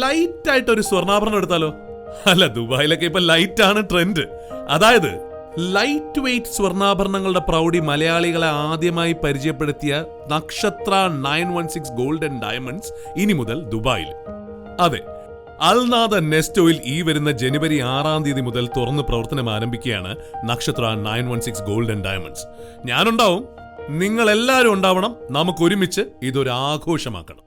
Light ആയിട്ട് ഒരു സ്വർണ്ണാഭരണം എടുത്താലോ? അല്ല, ദുബായിലൊക്കെ ഇപ്പൊ ലൈറ്റ് ആണ് ട്രെൻഡ്. അതായത് ലൈറ്റ് വെയ്റ്റ് സ്വർണ്ണാഭരണങ്ങളുടെ പ്രൗഢി മലയാളികളെ ആദ്യമായി പരിചയപ്പെടുത്തിയ നക്ഷത്ര 916 ഗോൾഡ് ആൻഡ് ഡയമണ്ട്സ് ഇനി മുതൽ ദുബായിൽ. അതെ, അൽനാദ നെസ്റ്റോയിൽ ഈ വരുന്ന ജനുവരി 6 മുതൽ തുറന്ന് പ്രവർത്തനം ആരംഭിക്കുകയാണ് നക്ഷത്ര 916 ഗോൾഡ് ആൻഡ് ഡയമണ്ട്സ്. ഞാനുണ്ടാവും, നിങ്ങൾ എല്ലാവരും ഉണ്ടാവണം. നമുക്ക് ഒരുമിച്ച് ഇതൊരു ആഘോഷമാക്കണം.